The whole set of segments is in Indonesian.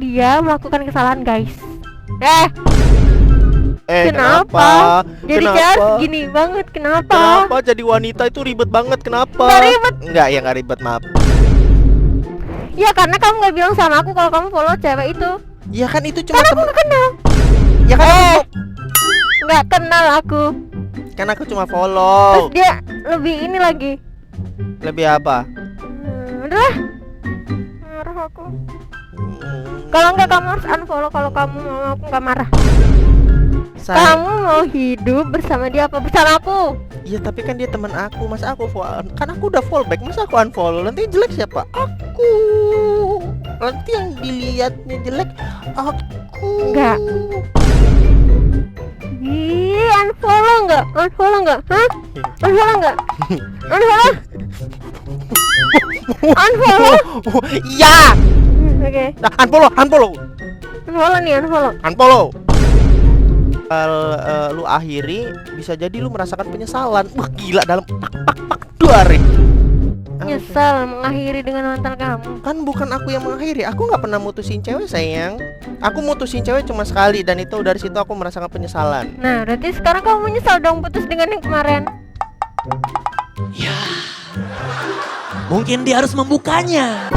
dia melakukan kesalahan, guys. Kenapa? Jadi cewek gini banget, kenapa? Kenapa jadi wanita itu ribet banget? Kenapa? Nggak ribet. Enggak, ya nggak ribet, maaf. Ya karena kamu nggak bilang sama aku kalau kamu follow cewek itu. Ya kan itu cuma Karena aku nggak kenal. Ya kan Nggak kenal aku. kan aku cuma Terus follow. dia lebih ini lagi. Lebih apa? Udah. Marah aku. Hmm, Kalau nggak kamu harus unfollow kalau kamu mau aku nggak marah. saya. Kamu mau hidup bersama dia apa bersama aku? Iya, tapi kan dia teman aku. Masa aku kan aku udah fallback. Masa aku unfollow? Nanti yang jelek siapa? Aku. Nanti yang dilihatnya jelek aku. Enggak. Ih, unfollow nggak? Unfollow nggak? Hah? Unfollow nggak? Unfollow? Unfollow? Iya. Oke. Nah, unfollow. Unfollow nih, unfollow. Unfollow. Kalau lu akhiri, bisa jadi lu merasakan penyesalan. Wah, gila dalam pak duar. Nyesal mengakhiri dengan mantan kamu. Kan bukan aku yang mengakhiri. Aku nggak pernah mutusin cewek, sayang. Aku mutusin cewek cuma sekali, dan itu dari situ aku merasakan penyesalan. Nah, berarti sekarang kamu menyesal dong putus dengan yang kemarin. Ya, mungkin dia harus membukanya.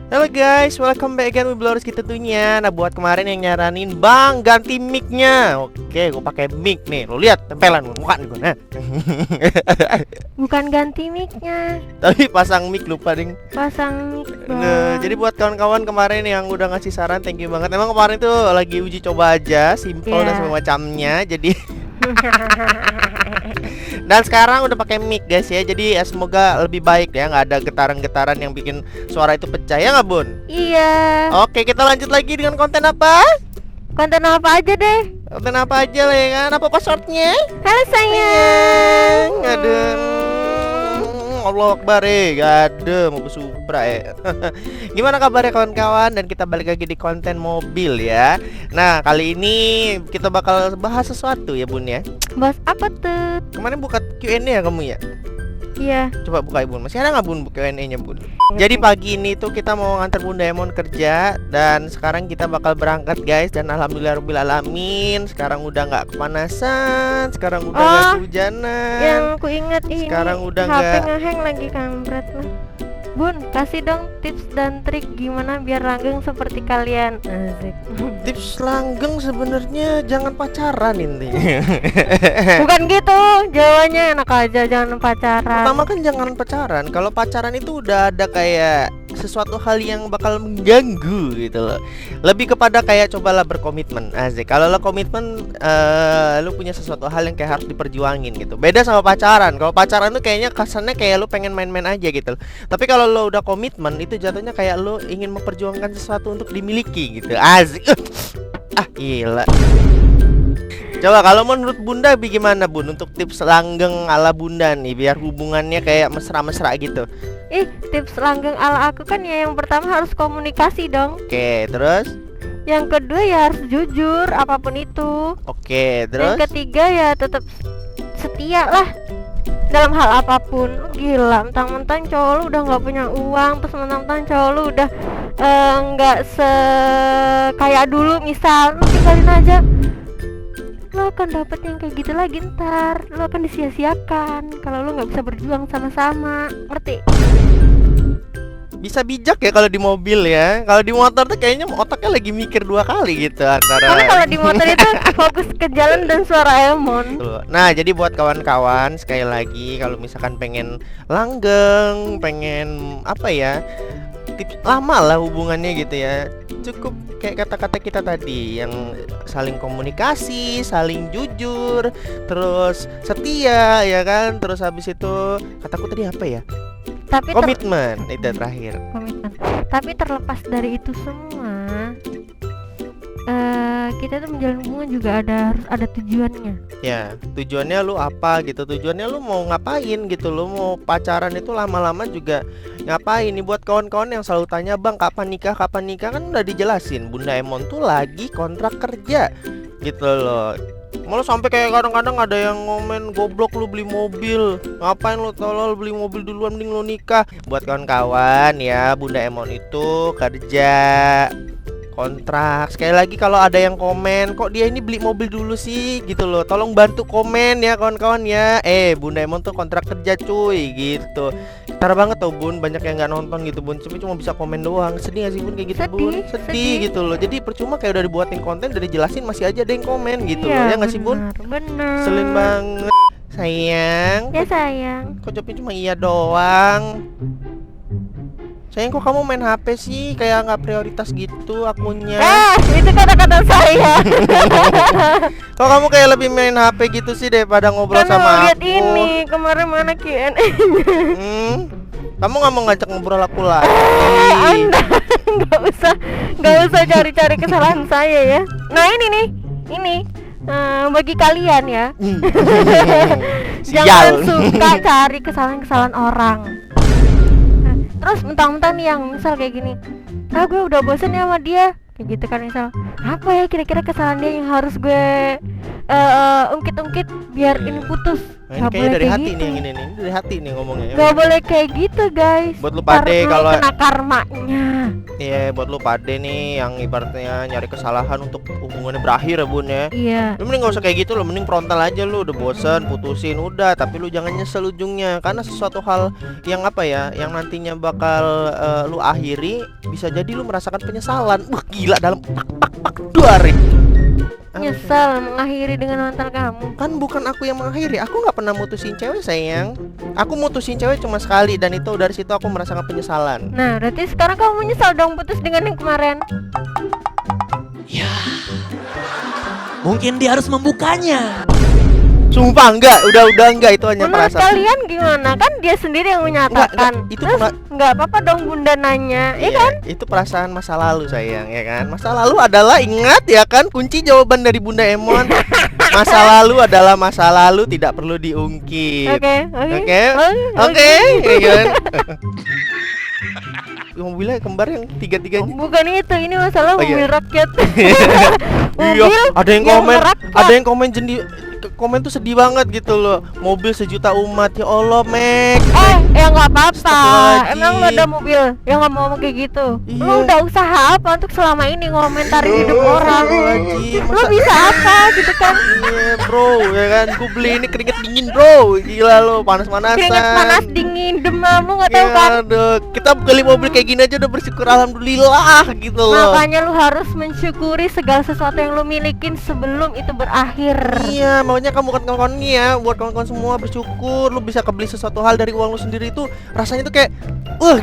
Halo guys, welcome back again with Blurus kita tentunya. Nah, buat kemarin yang nyaranin, Bang, ganti mic-nya. Oke, gue pakai mic nih. Lo lihat tempelan muka nih gue. Nah. Bukan ganti mic-nya, Tapi pasang mic lupa ding. pasang mic. Nah, jadi buat kawan-kawan kemarin yang udah ngasih saran, thank you banget. Emang kemarin tuh lagi uji coba aja, simple dan Iya. semacamnya. Jadi dan sekarang udah pakai mic guys ya. Jadi semoga lebih baik ya, nggak ada getaran-getaran yang bikin suara itu pecah ya nggak Bun? Iya. Oke, kita lanjut lagi dengan konten apa? Konten apa aja deh? Konten apa aja lah ya kan? Apa passwordnya? Halo sayang. Aduh, Allah Akbar Aduh, mau Supra ya. Gimana kabarnya kawan-kawan? Dan kita balik lagi di konten mobil ya. Nah, kali ini kita bakal bahas sesuatu ya Bun ya. Bahas apa tuh? Kemarin buka Q&A ya kamu ya? Iya. Coba buka ya Bun. Masih ada nggak Bun Q&A-nya Bun? Jadi pagi ini tuh kita mau nganter Bun Diamond kerja. Dan sekarang kita bakal berangkat guys. Dan alhamdulillah alamin. Sekarang udah nggak kepanasan. Sekarang udah nggak kehujanan. Yang ku ingat ini. Sekarang udah HP nggak. ngehang lagi kampret lah. Bun, kasih dong tips dan trik gimana biar langgeng seperti kalian. Asik. Tips langgeng sebenarnya jangan pacaran intinya. Bukan gitu, jawabannya enak aja, jangan pacaran. Pertama kan jangan pacaran. Kalau pacaran itu udah ada kayak sesuatu hal yang bakal mengganggu gitu loh. Lebih kepada kayak cobalah berkomitmen. Asik. Kalau lo komitmen, lo punya sesuatu hal yang kayak harus diperjuangin gitu. Beda sama pacaran. Kalau pacaran tuh kayaknya kesannya kayak lo pengen main-main aja gitu. Tapi kalau lo udah komitmen itu jatuhnya kayak lo ingin memperjuangkan sesuatu untuk dimiliki gitu. Asik. Gila. Coba kalau menurut Bunda bagaimana Bun untuk tips langgeng ala Bunda nih biar hubungannya kayak mesra-mesra gitu. Tips langgeng ala aku kan ya yang pertama harus komunikasi dong. Oke, terus? Yang kedua ya harus jujur apapun itu. Oke, Yang terus? ketiga ya tetap setia lah dalam hal apapun. Gila, mentang-mentang cowok lu udah nggak punya uang, terus mentang-mentang cowok lu udah nggak kayak dulu, misal lu tinggalin aja, lu akan dapet yang kayak gitu lagi ntar. Lu akan disia-siakan kalau lu nggak bisa berjuang sama-sama, ngerti? Bisa bijak ya kalau di mobil ya. Kalau di motor tuh kayaknya otaknya lagi mikir 2 kali gitu Karena antara. kalau di motor itu fokus ke jalan dan suara emon. Tuh. Nah, jadi buat kawan-kawan sekali lagi kalau misalkan pengen langgeng, pengen apa ya? Tips lama lah hubungannya gitu ya. Cukup kayak kata-kata kita tadi yang saling komunikasi, saling jujur, terus setia ya kan. Terus habis itu kataku tadi apa ya? Tapi Komitmen itu terakhir. komitmen. Tapi terlepas dari itu semua, kita tuh menjalin hubungan juga harus ada tujuannya. Ya, tujuannya lu apa gitu? Tujuannya lu mau ngapain gitu? Lu mau pacaran itu lama-lama juga ngapain? Nih buat kawan-kawan yang selalu tanya, "Bang, kapan nikah? Kapan nikah?" Kan udah dijelasin, Bunda Emon tuh lagi kontrak kerja gitu loh. Malah sampai kayak kadang-kadang ada yang ngomen, "Goblok lu beli mobil, ngapain lu tolol beli mobil duluan, mending lu nikah." Buat kawan-kawan ya, Bunda Emon itu kerja kontrak. Sekali lagi kalau ada yang komen, "Kok dia ini beli mobil dulu sih?" gitu loh. Tolong bantu komen ya kawan-kawan ya. Bunda Emon tuh kontrak kerja cuy gitu. Ntar banget tau Bun, banyak yang nggak nonton gitu Bun. Cuma bisa komen doang. Sedih gak sih Bun kayak gitu Bun? Sedih gitu loh. Jadi percuma kayak udah dibuatin konten, udah dijelasin masih aja ada yang komen gitu loh. Ya nggak sih Bun? Bener. Selin banget. Sayang. Ya sayang. Kok jawabnya cuma iya doang? Sayang, kok kamu main HP sih? Kayak nggak prioritas gitu akunnya. Itu kata-kata saya. Kok kamu kayak lebih main HP gitu sih daripada ngobrol Kan sama lihat aku? ini kemarin mana Q&A. Kamu nggak mau ngajak ngobrol aku lagi? Anda nggak usah cari-cari kesalahan saya ya. Nah ini bagi kalian ya, jangan Sial. suka cari kesalahan-kesalahan orang. Terus mentang-mentang nih yang misal kayak gini, gue udah bosen ya sama dia, kayak gitu kan. Misal apa ya kira-kira kesalahan dia yang harus gue ungkit-ungkit biar ini putus. Nah, ini Gak kayaknya boleh dari kayak hati gitu. nih yang ini dari hati nih ngomongnya. Gak boleh kayak gitu guys. Buat lu Ntar pade lu kalau kena karmanya. Iya, buat lu pade nih yang ibaratnya nyari kesalahan untuk hubungannya berakhir ya Bun ya. Iya. Lu mending gak usah kayak gitu, lu mending frontal aja. Lu udah bosen, putusin udah. Tapi lu jangan nyesel ujungnya, karena sesuatu hal yang apa ya, yang nantinya bakal lu akhiri, bisa jadi lu merasakan penyesalan. Wah gila, dalam duarin. Nyesel mengakhiri dengan mantan kamu. Kan bukan aku yang mengakhiri, aku nggak pernah mutusin cewek sayang. Aku mutusin cewek cuma sekali, dan itu dari situ aku merasakan penyesalan. Nah, berarti sekarang kamu menyesal dong putus dengan yang kemarin. Ya. Mungkin dia harus membukanya. Sumpah enggak, udah enggak, itu hanya Menurut perasaan. kalian gimana? Kan dia sendiri yang menyatakan. Itu Terus nggak apa-apa dong Bunda nanya, ya iya, kan? itu perasaan masa lalu sayang, ya kan? Masa lalu adalah, ingat ya kan, kunci jawaban dari Bunda Emon. Masa lalu adalah masa lalu, tidak perlu diungkit. Oke, ya kan? Mobilnya kembar yang tiga-tiganya. Bukan itu, ini masalah Oh, iya. mobil rakyat. Iya, ada yang komen, merakit. ada yang komen komen tuh sedih banget gitu loh. Mobil sejuta umat, ya Allah, Mek. Ya nggak apa-apa. Astagfirullahaladzim. Emang lu ada mobil yang nggak mau kayak gitu? Iya. Lu udah usaha apa untuk selama ini ngomentarin hidup orang? Astagfirullahaladzim, Lu masa- bisa apa gitu kan? Iya bro, ya kan, gue beli ini keringet dingin bro. Gila lo, panas-panasan. Keringet panas dingin demam, lu nggak tahu Ya, kan? aduh, kita beli mobil kayak gini aja udah bersyukur alhamdulillah gitu loh. Makanya lu harus mensyukuri segala sesuatu yang lu milikin sebelum itu berakhir. Iya, maunya kamu kan kawan-kawan nih ya, buat kawan-kawan semua bersyukur lu bisa kebeli sesuatu hal dari uang lu sendiri itu rasanya tuh kayak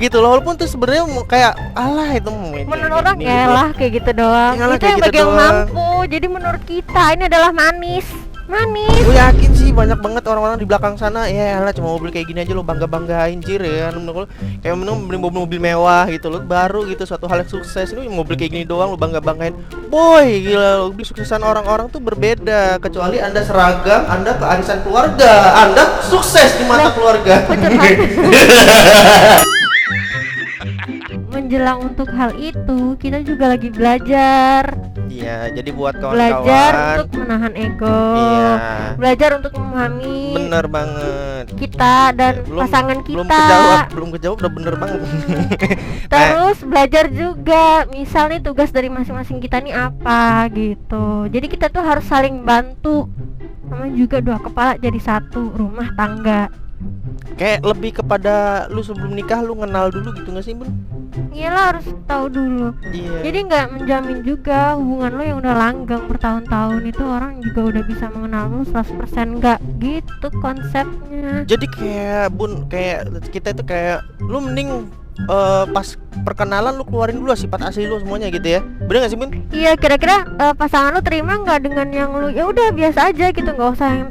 gitu loh, walaupun tuh sebenarnya kayak alah itu Menurut orang ya lah kayak gitu doang. Yalah, Itu kayak yang gitu bagi yang doang. mampu. Jadi menurut kita ini adalah manis. Gue yakin sih banyak banget orang-orang di belakang sana, ya elah cuma mobil kayak gini aja lo bangga-banggain jir ya kan. Menurut lo kayak beli mobil mewah gitu lo, baru gitu suatu hal yang sukses. Ini mobil kayak gini doang lo bangga-banggain. Boy, gila lo, suksesan orang-orang tuh berbeda. Kecuali Anda seragam, Anda kearisan keluarga, Anda sukses di mata keluarga. Menjelang untuk hal itu kita juga lagi belajar. Iya, jadi buat Belajar kawan-kawan, untuk menahan ego. iya, Belajar untuk memahami bener banget. kita dan pasangan kita. Belum kejawab udah bener banget. Terus belajar juga, misal nih tugas dari masing-masing kita nih apa gitu. Jadi kita tuh harus saling bantu. Sama juga dua kepala jadi satu rumah tangga. Kayak lebih kepada lu sebelum nikah lu kenal dulu gitu nggak sih Bun? Iyalah harus tahu dulu. Iya. Jadi nggak menjamin juga hubungan lo yang udah langgeng bertahun-tahun itu orang juga udah bisa mengenal lo 100% nggak gitu konsepnya. Jadi kayak Bun, kayak kita itu kayak lu mending pas perkenalan lu keluarin dulu sifat asli lu semuanya gitu ya. Bener gak sih Bun? Iya, kira-kira pasangan lo terima nggak dengan yang lo ya udah biasa aja gitu, nggak usah yang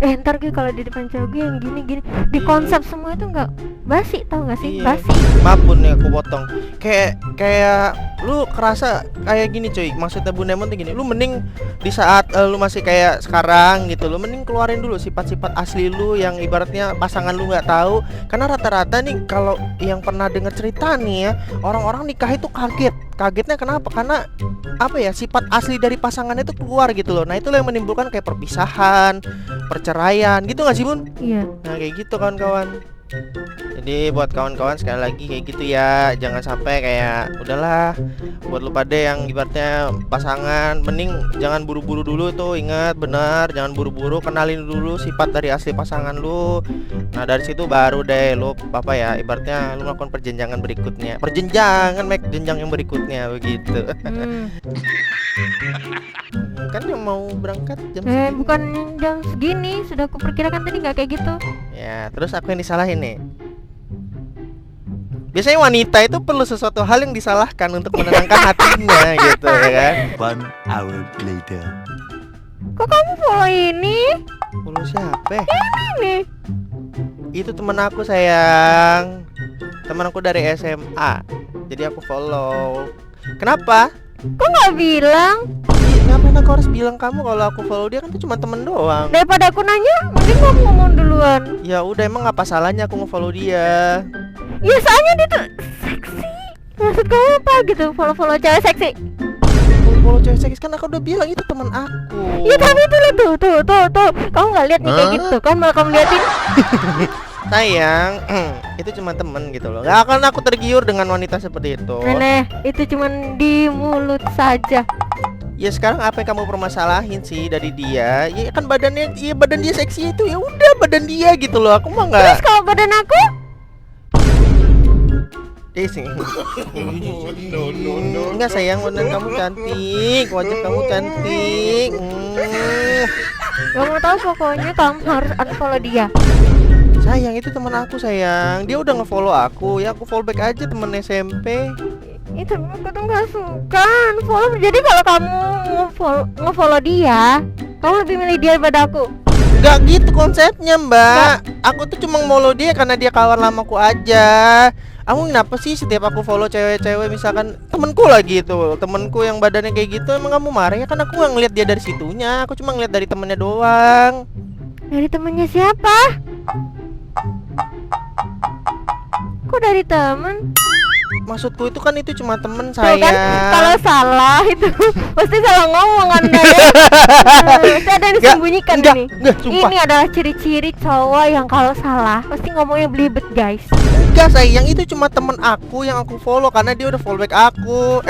ntar gue kalau di depan cowok gue yang gini-gini. Di Iya. konsep semua itu nggak basi, tau nggak sih? Iya. Basi. Maafun nih aku potong. Kayak lu kerasa kayak gini cuy. Maksudnya Bunda Emon tuh gini. Lu mending di saat lu masih kayak sekarang gitu, lu mending keluarin dulu sifat-sifat asli lu yang ibaratnya pasangan lu nggak tahu. Karena rata-rata nih kalau yang pernah denger cerita nih ya, orang-orang nikah itu kaget. Kagetnya kenapa? Karena apa ya, sifat asli dari pasangannya itu keluar gitu loh. Nah itulah yang menimbulkan kayak perpisahan, perceraian gitu nggak sih Bun? Iya. Nah kayak gitu kawan-kawan. Jadi buat kawan-kawan sekali lagi kayak gitu ya, jangan sampai kayak udahlah. Buat lu pada yang ibaratnya pasangan, mending jangan buru-buru dulu tuh, ingat bener, jangan buru-buru, kenalin dulu sifat dari asli pasangan lu. Nah dari situ baru deh lu apa ya, ibaratnya lu melakukan perjenjangan berikutnya, jenjang yang berikutnya begitu. Kan yang mau berangkat jam segini. Bukan jam segini, sudah aku perkirakan tadi nggak kayak gitu. Ya, terus aku yang disalahin nih. Biasanya wanita itu perlu sesuatu hal yang disalahkan untuk menenangkan hatinya gitu ya kan. 1 hour later. Kok kamu follow ini? Follow siapa? Ini. Itu temen aku sayang. Temen aku dari SMA. Jadi aku follow. Kenapa? Kok nggak bilang? Ngapain aku harus bilang kamu kalau aku follow dia, kan itu cuma temen doang. Daripada aku nanya, mending kamu ngomong duluan. Ya udah, emang apa salahnya aku nge-follow dia? Ya soalnya dia tuh seksi. Maksud kamu apa gitu? Follow-follow cewek seksi. Follow cewek seksi, kan aku udah bilang itu teman aku. Ya tapi itu lah tuh. Kamu nggak lihat nih kayak gitu kan? Malah kamu liatin. Sayang, itu cuma temen gitu loh. Gak akan aku tergiur dengan wanita seperti itu. Nenek, itu cuman di mulut saja. Ya sekarang apa yang kamu permasalahin sih dari dia? Ya kan badannya, iya badan dia seksi itu, ya udah badan dia gitu loh. Aku mah Terus nggak. kalau badan aku? Sih. Enggak sayang, badan kamu cantik, wajah kamu cantik. Gak mau tahu, pokoknya kamu harus unfollow dia. Sayang, itu teman aku sayang. Dia udah nge-follow aku, ya aku follow back aja, temen SMP. Itu aku tuh nggak suka unfollow. Jadi kalau kamu nge-follow dia, kamu lebih milih dia daripada aku. Gak gitu konsepnya mbak. Aku tuh cuma follow dia karena dia kawan lamaku aja. Aku kenapa sih setiap aku follow cewek-cewek, misalkan temenku lagi itu, temenku yang badannya kayak gitu, emang kamu marah ya? Kan aku nggak ngeliat dia dari situnya, aku cuma ngeliat dari temennya doang. Dari temennya siapa? Kok dari temen? Maksudku itu kan itu cuma temen Tuh kan, sayang. kalau salah itu pasti salah ngomong Anda ya. Pasti ada yang disembunyikan ini. Enggak, sumpah. Ini adalah ciri-ciri cowok yang kalau salah pasti ngomongnya belibet, guys. Enggak sayang, itu cuma temen aku yang aku follow karena dia udah follow back aku.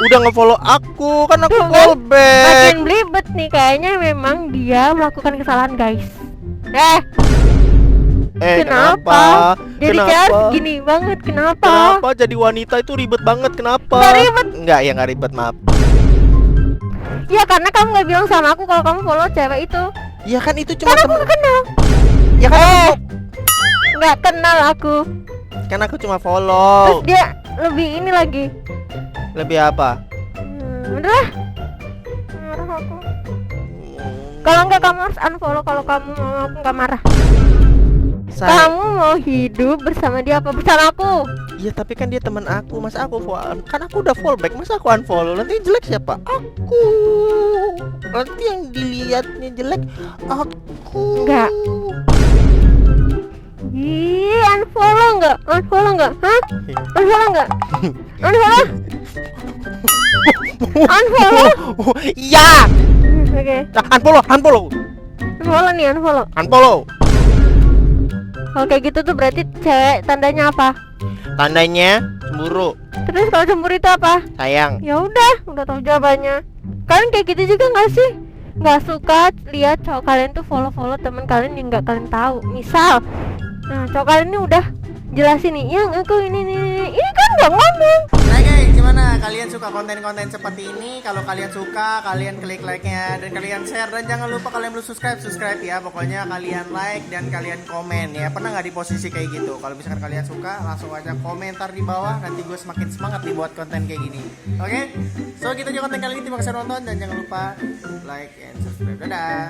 Udah nge-follow aku, kan aku Tuh kan, follow back. makin belibet nih, kayaknya memang dia melakukan kesalahan, guys. Kenapa? Jadi cewek harus gini banget, kenapa? Kenapa jadi wanita itu ribet banget? Kenapa? Nggak ribet. Enggak, ya nggak ribet, maaf. Ya karena kamu nggak bilang sama aku kalau kamu follow cewek itu. Ya kan itu cuma Karena aku temen. nggak kenal. Ya kan Nggak kenal aku. kan aku cuma follow. Terus dia lebih ini lagi. Lebih apa? Udah. Marah aku. Kalau enggak kamu harus unfollow kalau kamu mau aku nggak marah. Kamu mau hidup bersama dia apa bersama aku? Iya tapi kan dia teman aku, masa aku follow? Kan aku udah follow back, masa aku unfollow? Nanti yang jelek siapa? Aku. Nanti yang dilihatnya jelek aku. Enggak. Ih, unfollow enggak? Unfollow enggak? Hah? Unfollow enggak? Unfollow? Unfollow? Iya. Oke. Unfollow. Unfollow nih, unfollow. Unfollow. Kalau kayak gitu tuh berarti cewek tandanya apa? Tandanya cemburu. Terus kalau cemburu itu apa? Sayang. Ya udah tahu jawabannya. Kalian kayak gitu juga nggak sih? Nggak suka lihat cowok kalian tuh follow teman kalian yang nggak kalian tahu. Misal, nah cowok kalian ini udah jelasin nih, yang aku ini kan nggak ngomong. Nah guys, gimana? Kalian suka konten-konten seperti ini? Kalau kalian suka, kalian klik like-nya dan kalian share, dan jangan lupa kalian belum subscribe ya. Pokoknya kalian like dan kalian komen ya. Pernah nggak di posisi kayak gitu? Kalau misalkan kalian suka, langsung aja komentar di bawah. Nanti gue semakin semangat nih buat konten kayak gini. Oke? So gitu aja konten kali ini. Terima kasih udah nonton dan jangan lupa like and subscribe. Dadah.